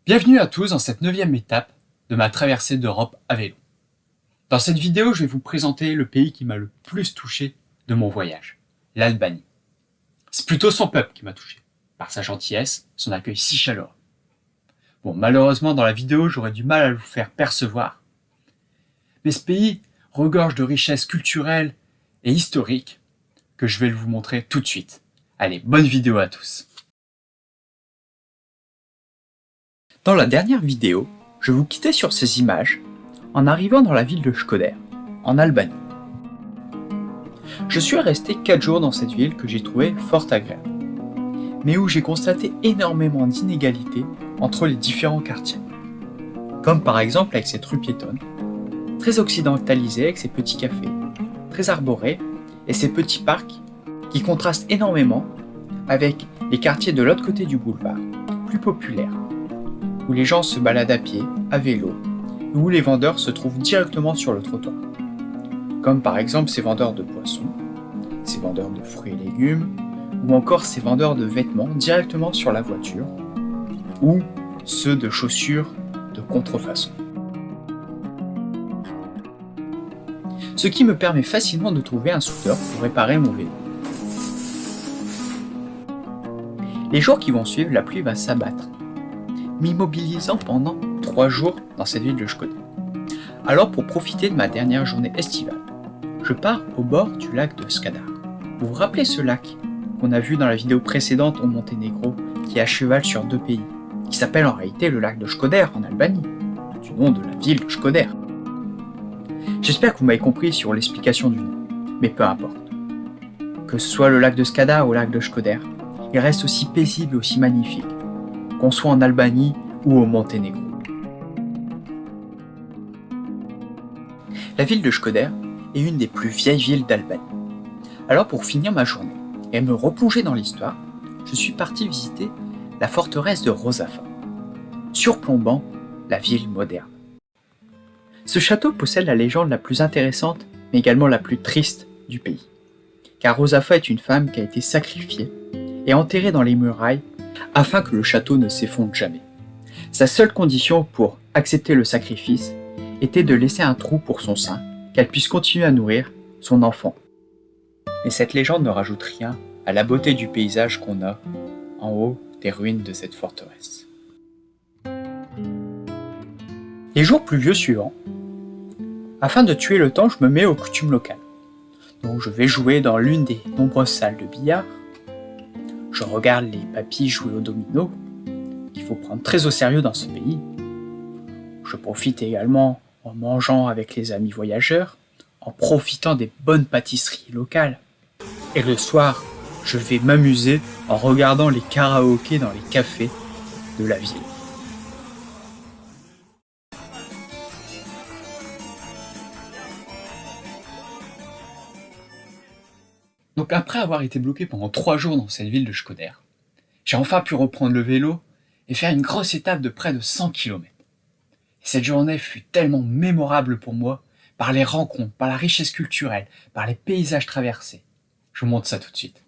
Bienvenue à tous dans cette 9e étape de ma traversée d'Europe à vélo. Dans cette vidéo, je vais vous présenter le pays qui m'a le plus touché de mon voyage, l'Albanie. C'est plutôt son peuple qui m'a touché, par sa gentillesse, son accueil si chaleureux. Bon, malheureusement, dans la vidéo, j'aurais du mal à vous faire percevoir. Mais ce pays regorge de richesses culturelles et historiques que je vais vous montrer tout de suite. Allez, bonne vidéo à tous. Dans la dernière vidéo, je vous quittais sur ces images en arrivant dans la ville de Shkodër, en Albanie. Je suis resté 4 jours dans cette ville que j'ai trouvée fort agréable, mais où j'ai constaté énormément d'inégalités entre les différents quartiers. Comme par exemple avec cette rue piétonne, très occidentalisée avec ses petits cafés, très arborés, et ses petits parcs qui contrastent énormément avec les quartiers de l'autre côté du boulevard, plus populaires, où les gens se baladent à pied, à vélo, et où les vendeurs se trouvent directement sur le trottoir. Comme par exemple ces vendeurs de poissons, ces vendeurs de fruits et légumes, ou encore ces vendeurs de vêtements directement sur la voiture, ou ceux de chaussures de contrefaçon. Ce qui me permet facilement de trouver un soudeur pour réparer mon vélo. Les jours qui vont suivre, la pluie va s'abattre, m'immobilisant pendant 3 jours dans cette ville de Shkodër. Alors pour profiter de ma dernière journée estivale, je pars au bord du lac de Skadar. Vous vous rappelez ce lac qu'on a vu dans la vidéo précédente au Monténégro, qui est à cheval sur 2 pays, qui s'appelle en réalité le lac de Shkodër en Albanie, du nom de la ville de Shkodër. J'espère que vous m'avez compris sur l'explication du nom, mais peu importe. Que ce soit le lac de Skadar ou le lac de Shkodër, il reste aussi paisible et aussi magnifique, qu'on soit en Albanie ou au Monténégro. La ville de Shkodër est une des plus vieilles villes d'Albanie. Alors pour finir ma journée et me replonger dans l'histoire, je suis parti visiter la forteresse de Rozafa, surplombant la ville moderne. Ce château possède la légende la plus intéressante, mais également la plus triste du pays. Car Rozafa est une femme qui a été sacrifiée et enterrée dans les murailles afin que le château ne s'effondre jamais. Sa seule condition pour accepter le sacrifice était de laisser un trou pour son sein, qu'elle puisse continuer à nourrir son enfant. Mais cette légende ne rajoute rien à la beauté du paysage qu'on a en haut des ruines de cette forteresse. Les jours pluvieux suivants, afin de tuer le temps, je me mets aux coutumes locales. Donc je vais jouer dans l'une des nombreuses salles de billard. Je regarde les papis jouer au domino, qu'il faut prendre très au sérieux dans ce pays. Je profite également en mangeant avec les amis voyageurs, en profitant des bonnes pâtisseries locales. Et le soir, je vais m'amuser en regardant les karaokés dans les cafés de la ville. Donc après avoir été bloqué pendant 3 jours dans cette ville de Shkodër, j'ai enfin pu reprendre le vélo et faire une grosse étape de près de 100 km. Et cette journée fut tellement mémorable pour moi, par les rencontres, par la richesse culturelle, par les paysages traversés. Je vous montre ça tout de suite.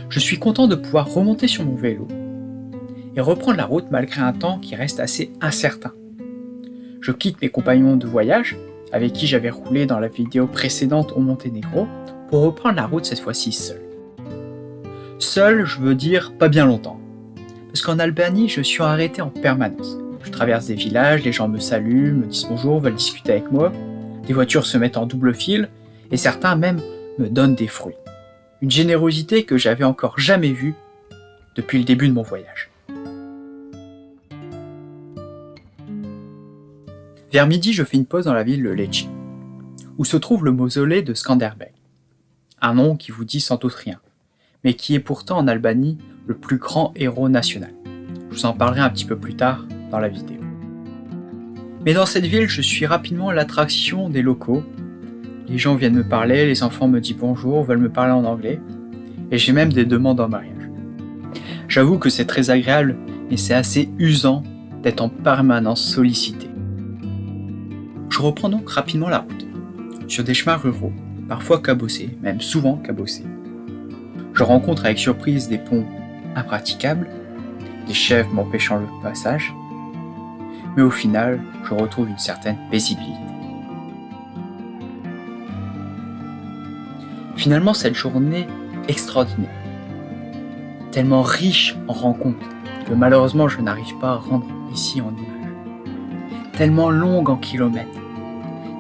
Je suis content de pouvoir remonter sur mon vélo et reprendre la route malgré un temps qui reste assez incertain. Je quitte mes compagnons de voyage, avec qui j'avais roulé dans la vidéo précédente au Monténégro, pour reprendre la route cette fois-ci seul. Seul, je veux dire pas bien longtemps. Parce qu'en Albanie, je suis arrêté en permanence. Je traverse des villages, les gens me saluent, me disent bonjour, veulent discuter avec moi. Des voitures se mettent en double fil, et certains même me donnent des fruits. Une générosité que j'avais encore jamais vue depuis le début de mon voyage. Vers midi, je fais une pause dans la ville de Lecce, où se trouve le mausolée de Skanderbeg. Un nom qui vous dit sans doute rien, mais qui est pourtant en Albanie le plus grand héros national. Je vous en parlerai un petit peu plus tard dans la vidéo. Mais dans cette ville, je suis rapidement l'attraction des locaux. Les gens viennent me parler, les enfants me disent bonjour, veulent me parler en anglais, et j'ai même des demandes en mariage. J'avoue que c'est très agréable, mais c'est assez usant d'être en permanence sollicité. Je reprends donc rapidement la route, sur des chemins ruraux, parfois cabossés, même souvent cabossés. Je rencontre avec surprise des ponts impraticables, des chèvres m'empêchant le passage, mais au final, je retrouve une certaine paisibilité. Finalement, cette journée extraordinaire, tellement riche en rencontres, que malheureusement je n'arrive pas à rendre ici en images, tellement longue en kilomètres,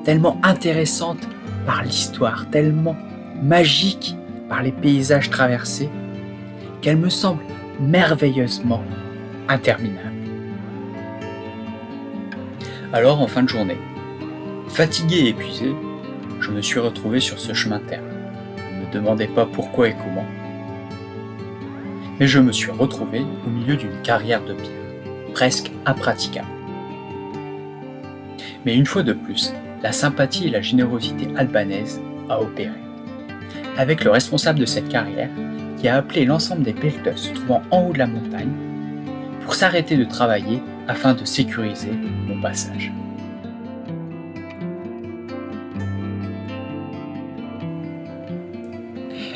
tellement intéressante par l'histoire, tellement magique par les paysages traversés, qu'elle me semble merveilleusement interminable. Alors, en fin de journée, fatigué et épuisé, je me suis retrouvé sur ce chemin de terre. Ne me demandez pas pourquoi et comment, mais je me suis retrouvé au milieu d'une carrière de pierre, presque impraticable. Mais une fois de plus, la sympathie et la générosité albanaise a opéré, avec le responsable de cette carrière qui a appelé l'ensemble des pelleteurs se trouvant en haut de la montagne pour s'arrêter de travailler afin de sécuriser mon passage.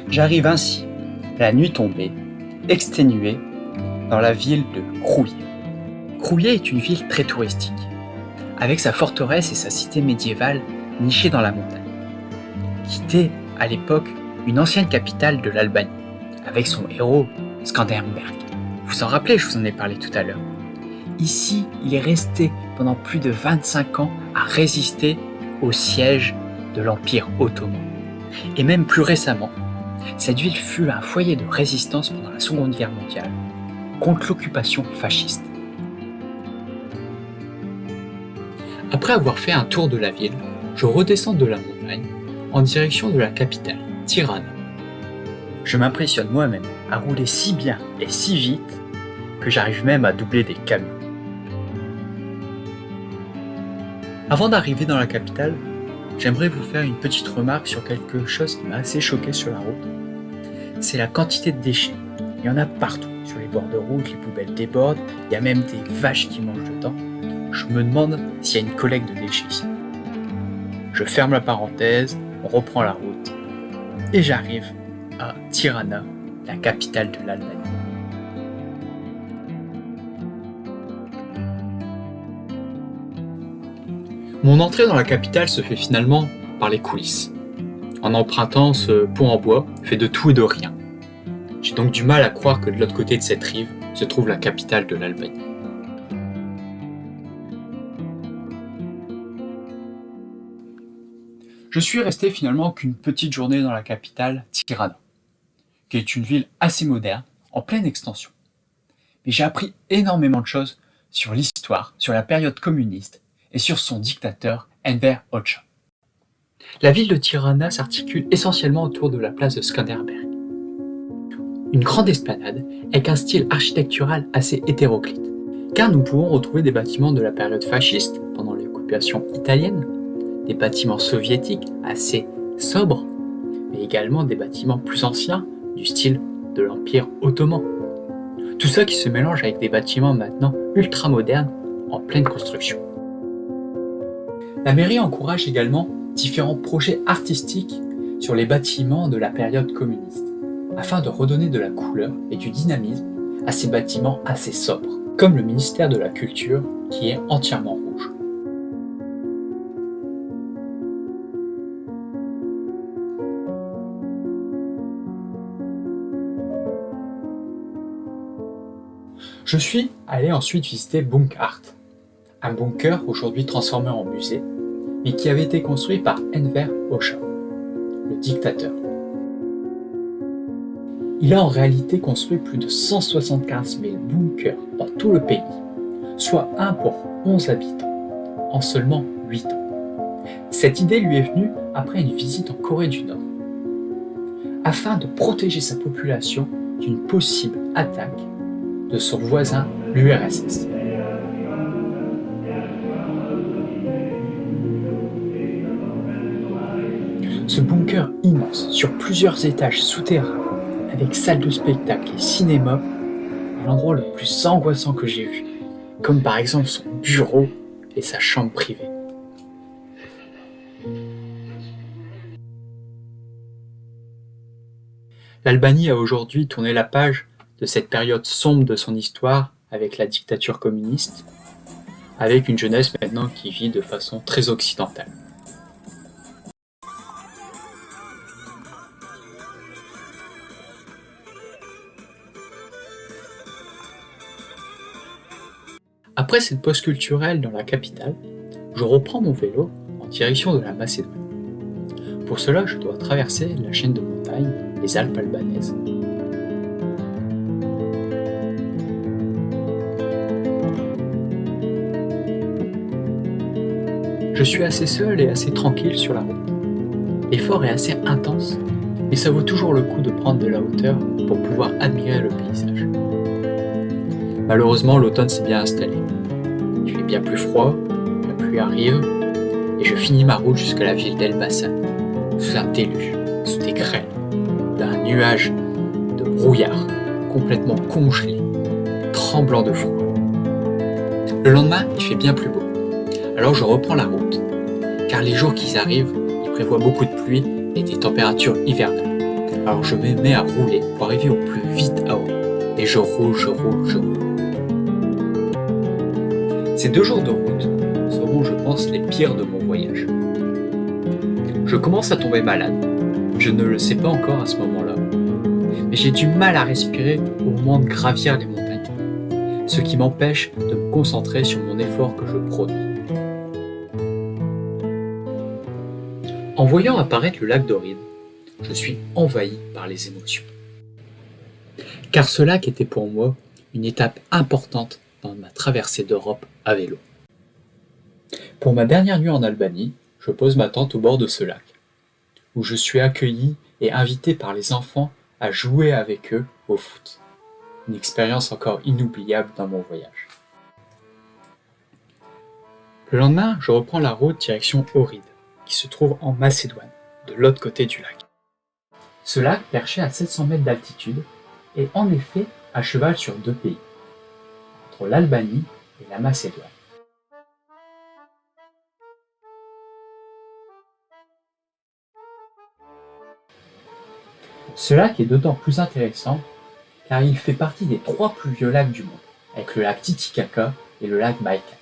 J'arrive ainsi, la nuit tombée, exténué, dans la ville de Kroué. Kroué est une ville très touristique, avec sa forteresse et sa cité médiévale nichée dans la montagne, qui était à l'époque une ancienne capitale de l'Albanie, avec son héros Skanderbeg. Vous vous en rappelez, je vous en ai parlé tout à l'heure. Ici, il est resté pendant plus de 25 ans à résister au siège de l'Empire ottoman. Et même plus récemment, cette ville fut un foyer de résistance pendant la Seconde Guerre mondiale contre l'occupation fasciste. Après avoir fait un tour de la ville, je redescends de la montagne en direction de la capitale, Tirana. Je m'impressionne moi-même à rouler si bien et si vite que j'arrive même à doubler des camions. Avant d'arriver dans la capitale, j'aimerais vous faire une petite remarque sur quelque chose qui m'a assez choqué sur la route. C'est la quantité de déchets. Il y en a partout, sur les bords de route, les poubelles débordent, il y a même des vaches qui mangent dedans. Je me demande s'il y a une collecte de déchets ici. Je ferme la parenthèse, on reprend la route, et j'arrive à Tirana, la capitale de l'Albanie. Mon entrée dans la capitale se fait finalement par les coulisses, en empruntant ce pont en bois fait de tout et de rien. J'ai donc du mal à croire que de l'autre côté de cette rive se trouve la capitale de l'Albanie. Je suis resté finalement qu'une petite journée dans la capitale, Tirana, qui est une ville assez moderne, en pleine extension. Mais j'ai appris énormément de choses sur l'histoire, sur la période communiste et sur son dictateur Enver Hoxha. La ville de Tirana s'articule essentiellement autour de la place de Skanderbeg. Une grande esplanade avec un style architectural assez hétéroclite, car nous pouvons retrouver des bâtiments de la période fasciste pendant l'occupation italienne, des bâtiments soviétiques assez sobres, mais également des bâtiments plus anciens du style de l'Empire ottoman. Tout ça qui se mélange avec des bâtiments maintenant ultra modernes en pleine construction. La mairie encourage également différents projets artistiques sur les bâtiments de la période communiste, afin de redonner de la couleur et du dynamisme à ces bâtiments assez sobres, comme le ministère de la Culture qui est entièrement rouge. Je suis allé ensuite visiter Bunkart, un bunker aujourd'hui transformé en musée, mais qui avait été construit par Enver Hoxha, le dictateur. Il a en réalité construit plus de 175 000 bunkers dans tout le pays, soit un pour 11 habitants, en seulement 8 ans. Cette idée lui est venue après une visite en Corée du Nord, afin de protéger sa population d'une possible attaque de son voisin, l'URSS. Ce bunker immense, sur plusieurs étages souterrains, avec salle de spectacle et cinéma, est l'endroit le plus angoissant que j'ai vu, comme par exemple son bureau et sa chambre privée. L'Albanie a aujourd'hui tourné la page de cette période sombre de son histoire avec la dictature communiste, avec une jeunesse maintenant qui vit de façon très occidentale. Après cette pause culturelle dans la capitale, je reprends mon vélo en direction de la Macédoine. Pour cela, je dois traverser la chaîne de montagnes, les Alpes albanaises. Je suis assez seul et assez tranquille sur la route. L'effort est assez intense, mais ça vaut toujours le coup de prendre de la hauteur pour pouvoir admirer le paysage. Malheureusement, l'automne s'est bien installé. Il fait bien plus froid, la pluie arrive, et je finis ma route jusqu'à la ville d'Elbasan, sous un déluge, sous des grêles, d'un nuage de brouillard, complètement congelé, tremblant de froid. Le lendemain, il fait bien plus beau. Alors je reprends la route, car les jours qui arrivent, ils prévoient beaucoup de pluie et des températures hivernales. Alors je me mets à rouler pour arriver au plus vite à Ohrid. Et je roule. Ces 2 jours de route seront, je pense, les pires de mon voyage. Je commence à tomber malade. Je ne le sais pas encore à ce moment-là. Mais j'ai du mal à respirer au moment de gravir les montagnes. Ce qui m'empêche de me concentrer sur mon effort que je produis. En voyant apparaître le lac d'Ohrid, je suis envahi par les émotions. Car ce lac était pour moi une étape importante dans ma traversée d'Europe à vélo. Pour ma dernière nuit en Albanie, je pose ma tente au bord de ce lac, où je suis accueilli et invité par les enfants à jouer avec eux au foot. Une expérience encore inoubliable dans mon voyage. Le lendemain, je reprends la route direction Ohrid, qui se trouve en Macédoine, de l'autre côté du lac. Ce lac, perché à 700 mètres d'altitude, est en effet à cheval sur 2 pays, entre l'Albanie et la Macédoine. Ce lac est d'autant plus intéressant car il fait partie des 3 plus vieux lacs du monde, avec le lac Titicaca et le lac Baïkal.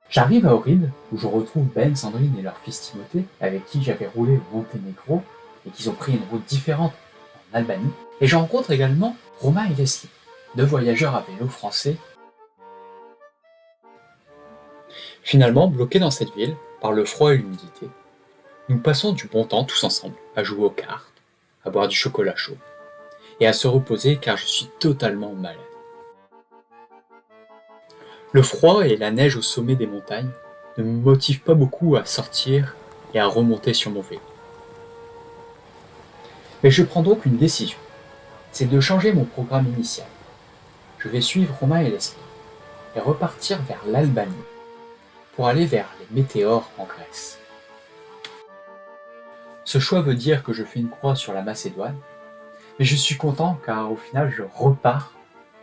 J'arrive à Ohrid, où je retrouve Ben, Sandrine et leur fils Timothée, avec qui j'avais roulé au Monténégro et qu'ils ont pris une route différente en Albanie. Et je rencontre également Romain et Leslie, 2 voyageurs à vélo français. Finalement, bloqués dans cette ville, par le froid et l'humidité, nous passons du bon temps tous ensemble, à jouer aux cartes, à boire du chocolat chaud, et à se reposer car je suis totalement malade. Le froid et la neige au sommet des montagnes ne me motivent pas beaucoup à sortir et à remonter sur mon vélo. Mais je prends donc une décision, c'est de changer mon programme initial. Je vais suivre Romain et Leslie et repartir vers l'Albanie pour aller vers les météores en Grèce. Ce choix veut dire que je fais une croix sur la Macédoine, mais je suis content car au final je repars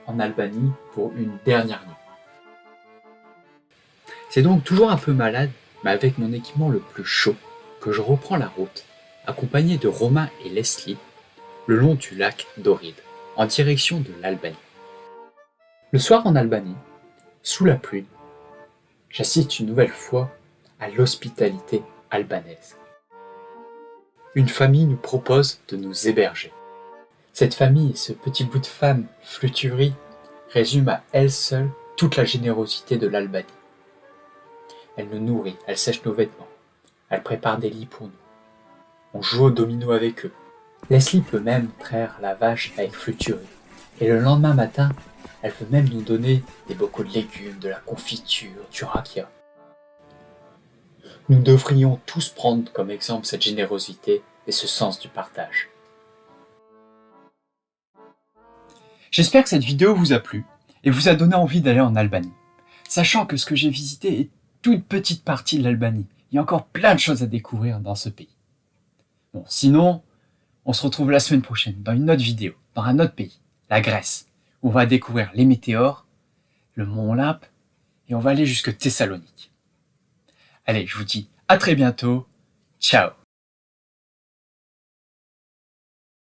en Albanie pour une dernière nuit. C'est donc toujours un peu malade, mais avec mon équipement le plus chaud, que je reprends la route, accompagné de Romain et Leslie, le long du lac d'Ohrid, en direction de l'Albanie. Le soir en Albanie, sous la pluie, j'assiste une nouvelle fois à l'hospitalité albanaise. Une famille nous propose de nous héberger. Cette famille et ce petit bout de femme Fluturi résument à elle seule toute la générosité de l'Albanie. Elle nous nourrit, elle sèche nos vêtements, elle prépare des lits pour nous. On joue au domino avec eux. Leslie peut même traire la vache avec Fluturi. Et le lendemain matin, elle peut même nous donner des bocaux de légumes, de la confiture, du rakia. Nous devrions tous prendre comme exemple cette générosité et ce sens du partage. J'espère que cette vidéo vous a plu et vous a donné envie d'aller en Albanie. Sachant que ce que j'ai visité est toute petite partie de l'Albanie. Il y a encore plein de choses à découvrir dans ce pays. Bon, sinon, on se retrouve la semaine prochaine dans une autre vidéo, dans un autre pays, la Grèce, où on va découvrir les météores, le mont Olympe, et on va aller jusque Thessalonique. Allez, je vous dis à très bientôt. Ciao!